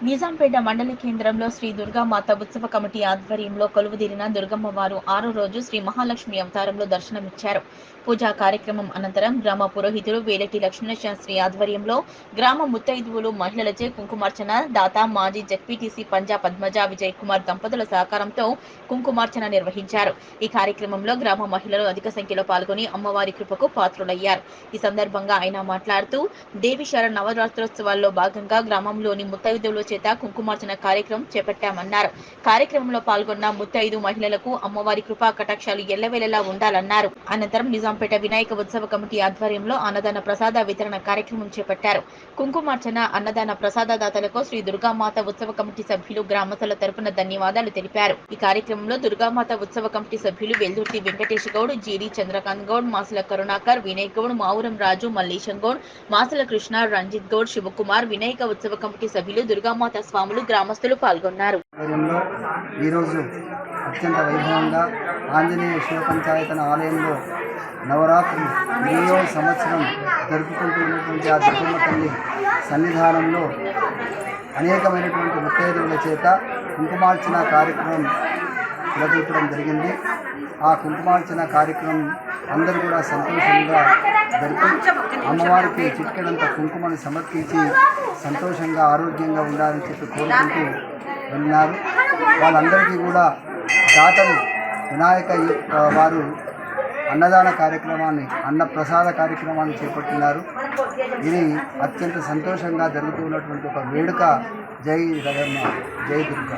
నిజాంపేట మండల కేంద్రంలో శ్రీ దుర్గామాత ఉత్సవ కమిటీ ఆధ్వర్యంలో కొలువుదీరిన దుర్గమ్మ వారు 6వ రోజు శ్రీ మహాలక్ష్మి అవతారంలో దర్శనమిచ్చారు. పూజా కార్యక్రమం అనంతరం గ్రామ పురోహితుడు వేలటి లక్ష్మణ శాస్త్రి ఆధ్వర్యంలో గ్రామ ముత్తైదువులు మహిళలచే కుంకుమార్చన దాత మాజీ జెడ్పీటీసీ పంజా పద్మజ విజయ్ కుమార్ దంపతుల సహకారంతో కుంకుమార్చన నిర్వహించారు. ఈ కార్యక్రమంలో గ్రామ మహిళలు అధిక సంఖ్యలో పాల్గొని అమ్మవారి కృపకు పాత్రులయ్యారు. ఈ సందర్భంగా ఆయన మాట్లాడుతూ దేవిశర నవరాత్రోత్సవాల్లో భాగంగా గ్రామంలోని ముత్తైదువుల చేత కుంకుమార్చన కార్యక్రమం చేపట్టామన్నారు. కార్యక్రమంలో పాల్గొన్న ముత్తైదు మహిళలకు అమ్మవారి కృపా కటాక్షాలు ఎల్లవేళలా ఉండాలన్నారు. అనంతరం నిజాంపేట వినాయక ఉత్సవ కమిటీ ఆధ్వర్యంలో అన్నదాన ప్రసాద వితరణ కార్యక్రమం చేపట్టారు. కుంకుమార్చన అన్నదాన ప్రసాదదాతలకు శ్రీ దుర్గామాత ఉత్సవ కమిటీ సభ్యులు గ్రామస్తుల తరపున ధన్యవాదాలు తెలిపారు. ఈ కార్యక్రమంలో దుర్గామాత ఉత్సవ కమిటీ సభ్యులు వెల్దుర్తి వెంకటేష్ గౌడ్, జీడి చంద్రకాంత్ గౌడ్, మాసుల కరుణాకర్, వినయ్ గౌడ్, మావురం రాజు, మల్లేశం గౌడ్, మాసుల కృష్ణ, రంజిత్ గౌడ్, శివకుమార్, వినాయక ఉత్సవ కమిటీ సభ్యులు, దుర్గామాత స్వాములు, గ్రామస్తులు పాల్గొన్నారు. ఈరోజు అత్యంత వైభవంగా ఆంజనేయ శివ పంచాయతన ఆలయంలో నవరాత్రులు 8వ సంవత్సరం జరుపుకుంటున్నటువంటి ఆ దుర్గమ్మ తల్లి సన్నిధానంలో అనేకమైనటువంటి ముత్తైదువుల చేత కుంకుమార్చన కార్యక్రమం నిర్వహించడం జరిగింది. ఆ కుంకుమార్చన కార్యక్రమం అందరూ కూడా సంతోషంగా జరిపి అమ్మవారికి చిటికెడంత కుంకుమను సమర్పించి సంతోషంగా ఆరోగ్యంగా ఉండాలని చెప్పి కోరుకుంటూ వెళ్ళినారు. వాళ్ళందరికీ కూడా దాతలు వినాయక వారు అన్నదాన కార్యక్రమాన్ని అన్నప్రసాద కార్యక్రమాన్ని చేపట్టినారు. ఇది అత్యంత సంతోషంగా జరుగుతున్నటువంటి ఒక వేడుక. జై రగమ్మ, జై దుర్గా.